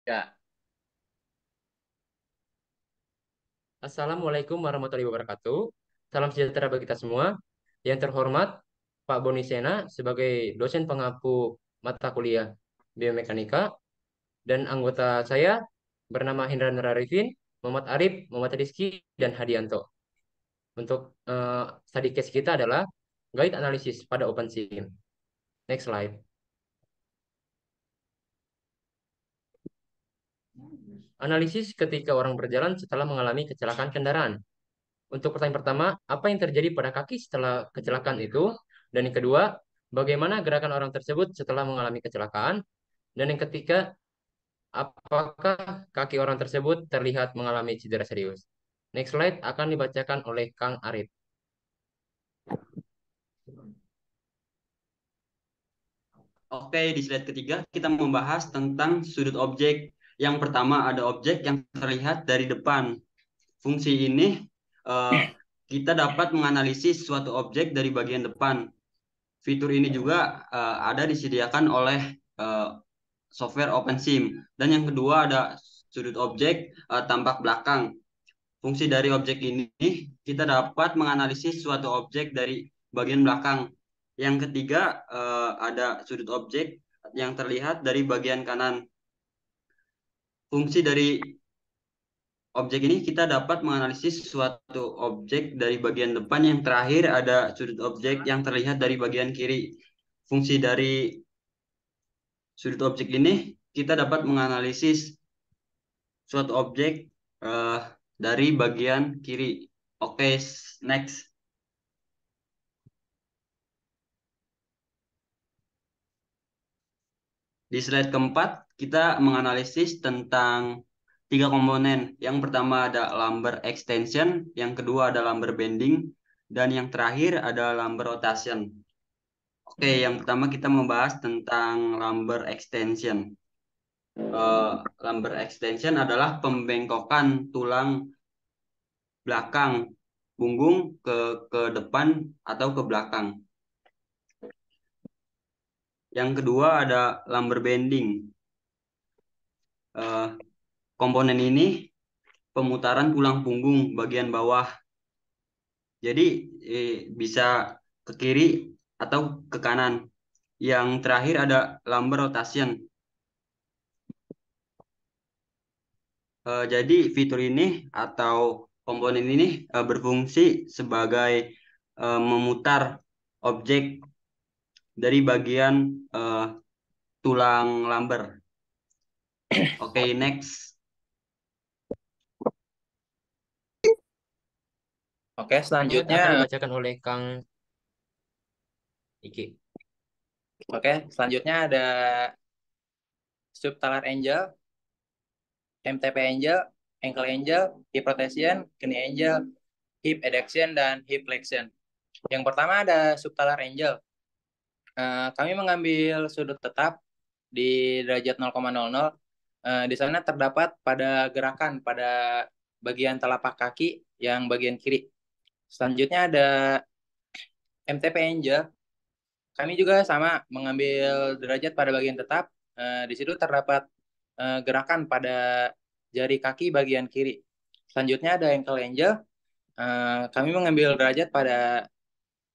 Ya, Assalamualaikum warahmatullahi wabarakatuh. Salam sejahtera bagi kita semua. Yang terhormat, Pak Boni Sena sebagai dosen pengampu mata kuliah biomekanika dan anggota saya bernama Hendra Arifin, Muhammad Arif, Muhammad Rizky, dan Hadianto. Untuk study case kita adalah guide analisis pada OpenSim. Next slide. Analisis ketika orang berjalan setelah mengalami kecelakaan kendaraan. Untuk pertanyaan pertama, apa yang terjadi pada kaki setelah kecelakaan itu? Dan yang kedua, bagaimana gerakan orang tersebut setelah mengalami kecelakaan? Dan yang ketiga, apakah kaki orang tersebut terlihat mengalami cedera serius? Next slide akan dibacakan oleh Kang Arif. Oke, di slide ketiga kita membahas tentang sudut objek. Yang pertama ada objek yang terlihat dari depan. Fungsi ini eh, kita dapat menganalisis suatu objek dari bagian depan. Fitur ini juga ada disediakan oleh eh, software OpenSim. Dan yang kedua ada sudut objek tampak belakang. Fungsi dari objek ini kita dapat menganalisis suatu objek dari bagian belakang. Yang ketiga ada sudut objek yang terlihat dari bagian kanan. Fungsi dari objek ini kita dapat menganalisis suatu objek dari bagian depan. Yang terakhir ada sudut objek yang terlihat dari bagian kiri. Fungsi dari sudut objek ini kita dapat menganalisis suatu objek eh, dari bagian kiri. Oke, next. Di slide keempat, kita menganalisis tentang tiga komponen. Yang pertama ada lumbar extension, yang kedua ada lumbar bending, dan yang terakhir ada lumbar rotation. Oke, yang pertama kita membahas tentang lumbar extension. Lumbar extension adalah pembengkokan tulang belakang punggung ke depan atau ke belakang. Yang kedua ada lumbar bending. Eh, Komponen ini pemutaran tulang punggung bagian bawah. Jadi bisa ke kiri atau ke kanan. Yang terakhir ada lumbar rotation. Jadi fitur ini atau komponen ini berfungsi sebagai memutar objek dari bagian eh, tulang lumbar. Oke, next. Oke, Slide selanjutnya, akan dibacakan oleh Kang Iki. ada subtalar angel, MTP angel, ankle angel, hip rotation, knee angel, hip adduction, dan hip flexion. Yang pertama ada subtalar angel. Kami mengambil sudut tetap di derajat 0,00. Di sana terdapat pada gerakan pada bagian telapak kaki yang bagian kiri. Selanjutnya ada MTP angel. Kami juga sama mengambil derajat pada bagian tetap. Di situ terdapat gerakan pada jari kaki bagian kiri. Selanjutnya ada ankle angel. Kami mengambil derajat pada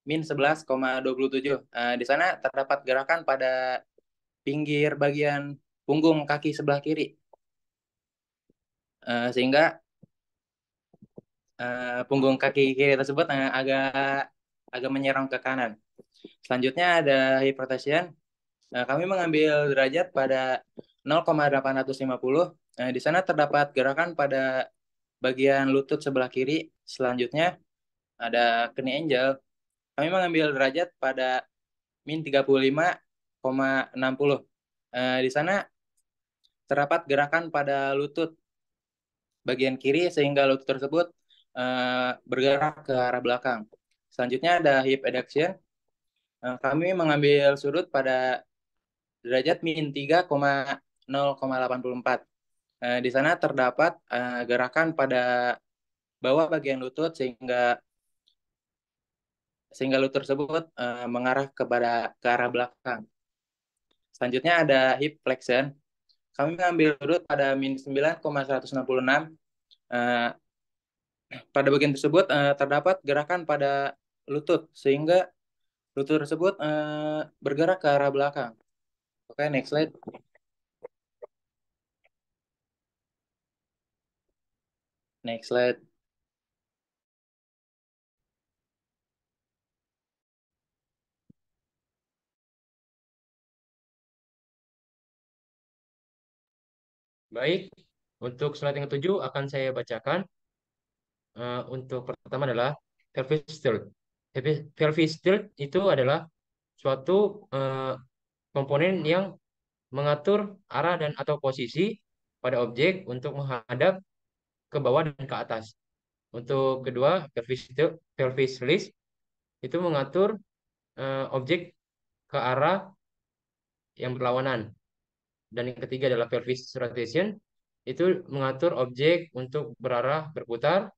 min 11,27. Di sana terdapat gerakan pada pinggir bagian punggung kaki sebelah kiri. Sehingga punggung kaki kiri tersebut agak agak menyerong ke kanan. Selanjutnya ada hip rotation. Kami mengambil derajat pada 0,850. Di sana terdapat gerakan pada bagian lutut sebelah kiri. Selanjutnya ada knee angel. Kami mengambil derajat pada min 35,60. Di sana terdapat gerakan pada lutut bagian kiri sehingga lutut tersebut bergerak ke arah belakang. Selanjutnya ada hip adduction. Kami mengambil sudut pada derajat min 3,0,84. Di sana terdapat gerakan pada bawah bagian lutut sehingga lutut tersebut mengarah ke arah belakang. Selanjutnya ada hip flexion. Kami mengambil root pada min 9,166. Eh, pada bagian tersebut terdapat gerakan pada lutut, sehingga lutut tersebut bergerak ke arah belakang. Oke, next slide. Next slide. Baik, untuk slide yang ketujuh akan saya bacakan. Untuk pertama adalah pelvis tilt. Pelvis tilt itu adalah suatu komponen yang mengatur arah dan atau posisi pada objek untuk menghadap ke bawah dan ke atas. Untuk kedua, pelvis release itu mengatur objek ke arah yang berlawanan. Dan yang ketiga adalah pelvis rotation, itu mengatur objek untuk berarah berputar.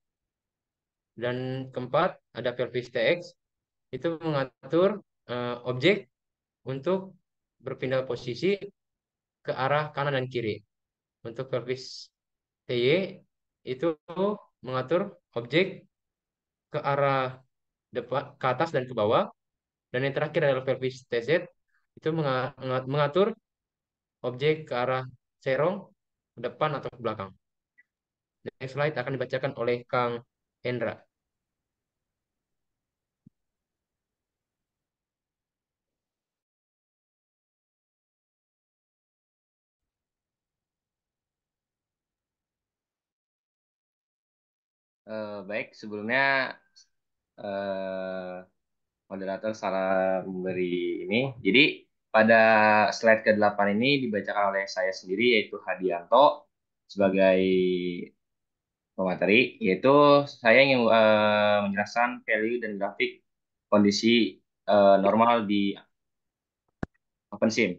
Dan keempat, ada pelvis TX, itu mengatur objek untuk berpindah posisi ke arah kanan dan kiri. Untuk pelvis TY, itu mengatur objek ke arah depan, ke atas dan ke bawah. Dan yang terakhir adalah pelvis TZ, itu mengatur objek ke arah serong, ke depan atau ke belakang. Next slide akan dibacakan oleh Kang Hendra. Baik, sebelumnya eh, moderator salah memberi ini. Jadi pada slide ke-8 ini dibacakan oleh saya sendiri yaitu Hadianto sebagai pemateri, yaitu saya ingin menjelaskan value dan grafik kondisi normal di OpenSim,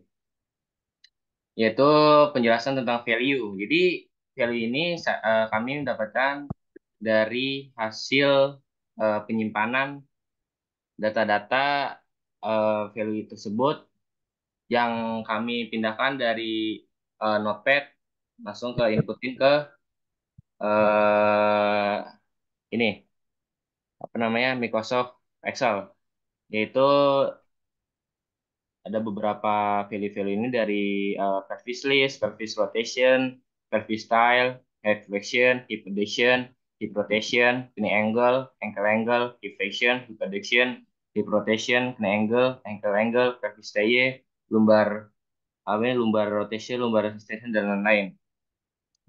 yaitu penjelasan tentang value. Jadi value ini kami mendapatkan dari hasil penyimpanan data-data value tersebut yang kami pindahkan dari Notepad langsung ke inputin ke eh, ini apa namanya Microsoft Excel, yaitu ada beberapa value-value ini dari pelvis list, pelvis rotation, pelvis style, head flexion, hip adduction, hip rotation, knee angle, ankle angle, hip flexion, hip adduction, hip rotation, knee angle, ankle angle, pelvis stay, lumbar apa ini, lumbar rotation, lumbar extension dan lain-lain.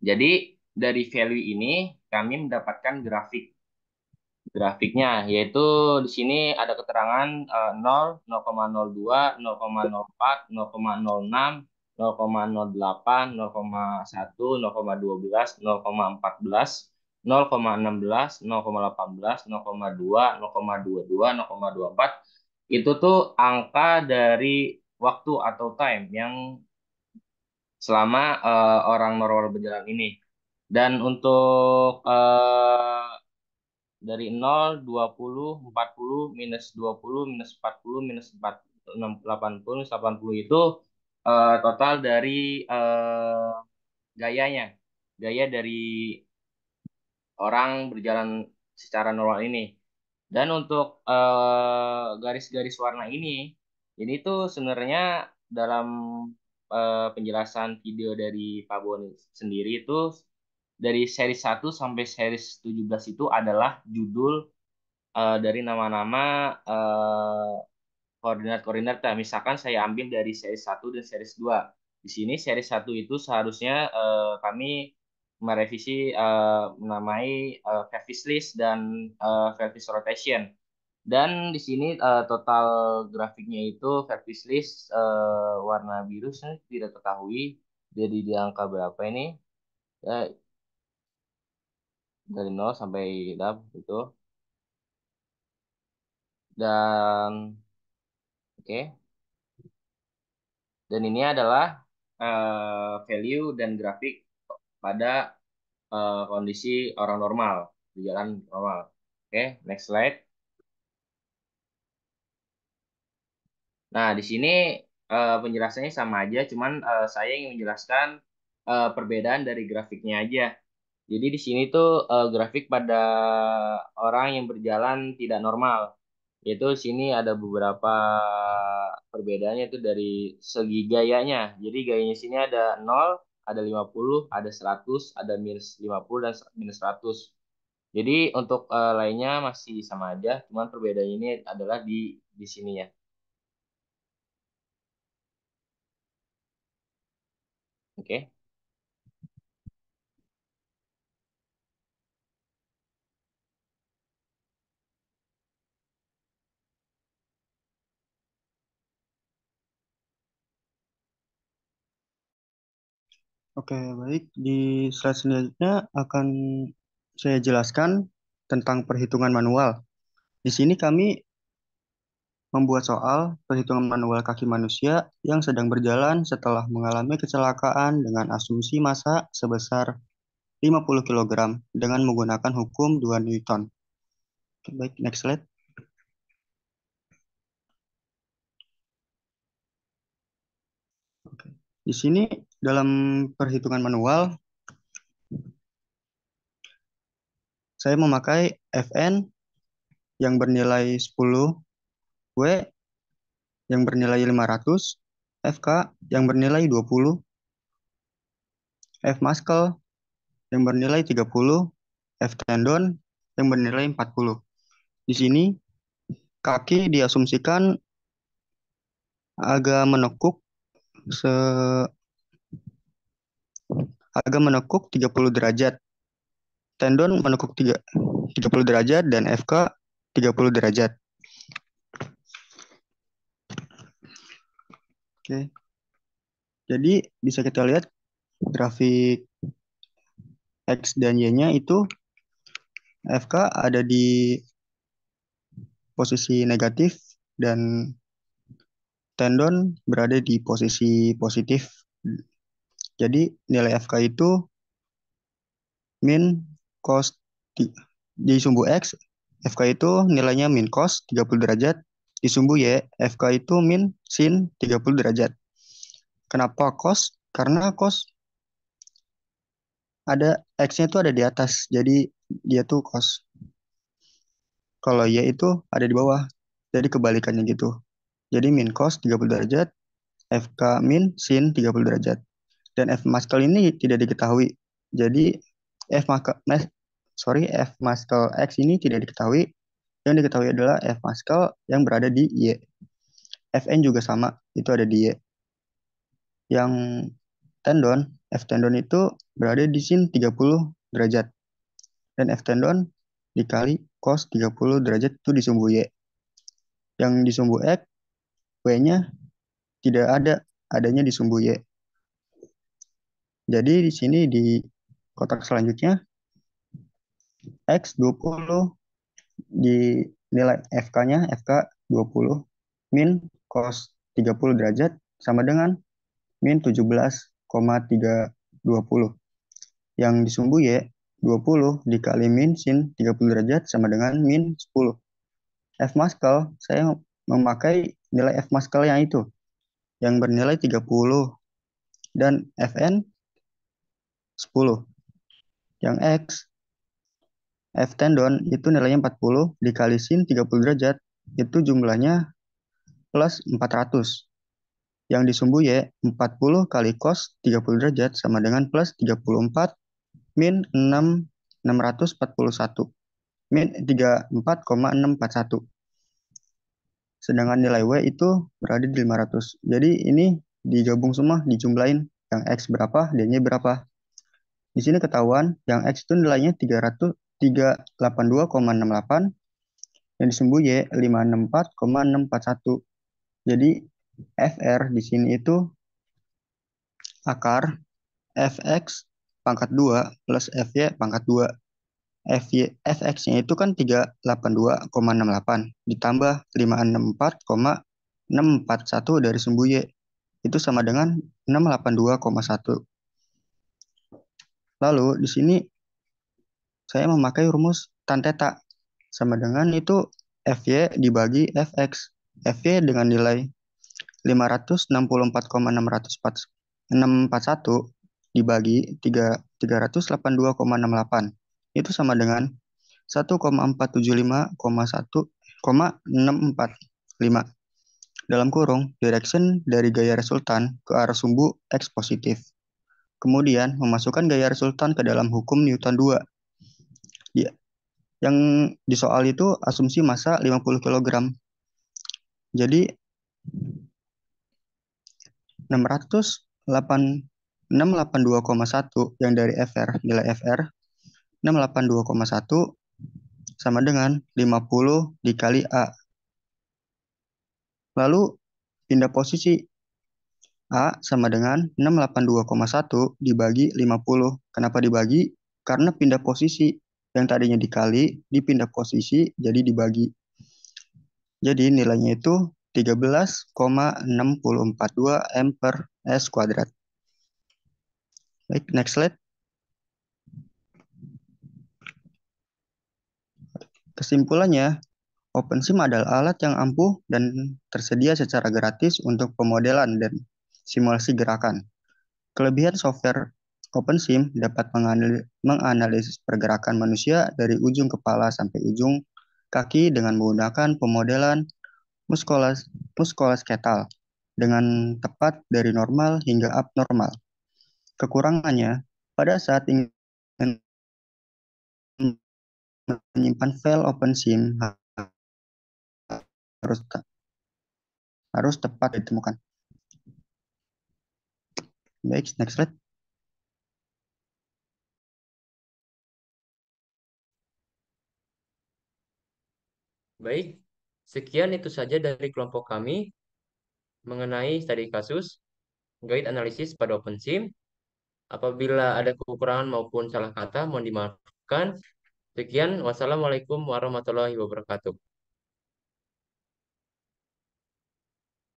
Jadi dari value ini kami mendapatkan grafiknya, yaitu di sini ada keterangan 0, 0,02, 0,04, 0,06, 0,08, 0,1, 0,12, 0,14, 0,16, 0,18, 0,2, 0,22, 0,24. Itu tuh angka dari waktu atau time yang selama orang normal berjalan ini. Dan untuk dari 0, 20, 40, minus 20, minus 40, minus 4, 80, minus 80 itu total dari gayanya. Gaya dari orang berjalan secara normal ini. Dan untuk garis-garis warna ini tuh sebenarnya dalam penjelasan video dari Pak Boni sendiri itu dari seri 1 sampai seri 17 itu adalah judul dari nama-nama eh, koordinat-koordinat. Nah, misalkan saya ambil dari seri 1 dan seri 2. Di sini seri 1 itu seharusnya kami merevisi menamai Fervis list dan Fervis rotation. Dan di sini total grafiknya itu Fervis list warna biru saya tidak ketahui jadi di angka berapa ini. Ya, dari 0 sampai dap itu. Dan oke. Dan ini adalah value dan grafik pada kondisi orang normal, berjalan normal. Oke, next slide. Nah, di sini penjelasannya sama aja, cuman saya ingin menjelaskan perbedaan dari grafiknya aja. Jadi di sini tuh grafik pada orang yang berjalan tidak normal. Yaitu di sini ada beberapa perbedaannya itu dari segi gayanya. Jadi gayanya sini ada 0, ada 50, ada 100, ada minus 50 dan minus 100. Jadi untuk lainnya masih sama aja, cuman perbedaannya ini adalah di sini ya. Oke. Oke, baik. Di slide selanjutnya akan saya jelaskan tentang perhitungan manual. Di sini kami membuat soal perhitungan manual kaki manusia yang sedang berjalan setelah mengalami kecelakaan dengan asumsi massa sebesar 50 kg dengan menggunakan hukum 2 Newton. Oke, baik, next slide. Oke. Di sini dalam perhitungan manual saya memakai Fn yang bernilai 10, W yang bernilai 500, Fk yang bernilai 20, F muscle yang bernilai 30, F tendon yang bernilai 40. Di sini kaki diasumsikan agak menekuk se agak menekuk 30 derajat. Tendon menekuk 30 derajat dan FK 30 derajat. Oke. Jadi bisa kita lihat grafik X dan Y-nya itu FK ada di posisi negatif dan tendon berada di posisi positif. Jadi nilai FK itu min cos di sumbu X, FK itu nilainya min cos 30 derajat. Di sumbu Y, FK itu min sin 30 derajat. Kenapa cos? Karena cos ada X-nya itu ada di atas, jadi dia tuh cos. Kalau Y itu ada di bawah, jadi kebalikannya gitu. Jadi min cos 30 derajat, FK min sin 30 derajat. Dan F muscle ini tidak diketahui. Jadi F muscle X ini tidak diketahui. Yang diketahui adalah F muscle yang berada di Y. Fn juga sama, itu ada di Y. Yang tendon, F tendon itu berada di sin 30 derajat. Dan F tendon dikali cos 30 derajat itu di sumbu Y. Yang di sumbu X, W-nya tidak ada, adanya di sumbu Y. Jadi di sini di kotak selanjutnya X 20 di nilai FK-nya FK 20 min cos 30 derajat sama dengan min 17,320. Yang di sumbu Y 20 dikali min sin 30 derajat sama dengan min 10. F muscle saya memakai nilai F muscle yang itu yang bernilai 30 dan Fn 10. Yang X F tendon itu nilainya 40 dikali sin 30 derajat itu jumlahnya plus 400. Yang di sumbu Y 40 kali cos 30 derajat sama dengan plus 34 min 641 min 34,641. Sedangkan nilai W itu berada di 500. Jadi ini digabung semua, dijumlahin yang X berapa, D-nya berapa. Di sini ketahuan yang X itu nilainya 382,68, yang di sumbu Y 564,641. Jadi FR di sini itu akar Fx pangkat 2 plus Fy pangkat 2. Fx-nya itu kan 382,68 ditambah 564,641 dari sumbu Y. Itu sama dengan 682,1. Lalu di sini saya memakai rumus tan theta sama dengan itu Fy dibagi Fx. Fy dengan nilai 564,641 dibagi 382,68. Itu sama dengan 1,475,645 dalam kurung direction dari gaya resultan ke arah sumbu X positif. Kemudian memasukkan gaya resultan ke dalam hukum Newton 2. Yang di soal itu asumsi massa 50 kg. Jadi 682,1 yang dari FR, nilai FR 682,1 sama dengan 50 dikali A. Lalu pindah posisi A sama dengan 682,1 dibagi 50. Kenapa dibagi? Karena pindah posisi. Yang tadinya dikali, dipindah posisi, jadi dibagi. Jadi nilainya itu 13,6042 M per S kuadrat. Baik, next slide. Kesimpulannya, OpenSim adalah alat yang ampuh dan tersedia secara gratis untuk pemodelan dan simulasi gerakan. Kelebihan software OpenSim dapat menganalisis pergerakan manusia dari ujung kepala sampai ujung kaki dengan menggunakan pemodelan muskuloskeletal dengan tepat dari normal hingga abnormal. Kekurangannya, pada saat ingin menyimpan file OpenSim harus tepat ditemukan. Baik, next slide. Baik, sekian itu saja dari kelompok kami mengenai studi kasus guide analisis pada OpenSim. Apabila ada kekurangan maupun salah kata, mohon dimaafkan. Sekian, wassalamualaikum warahmatullahi wabarakatuh.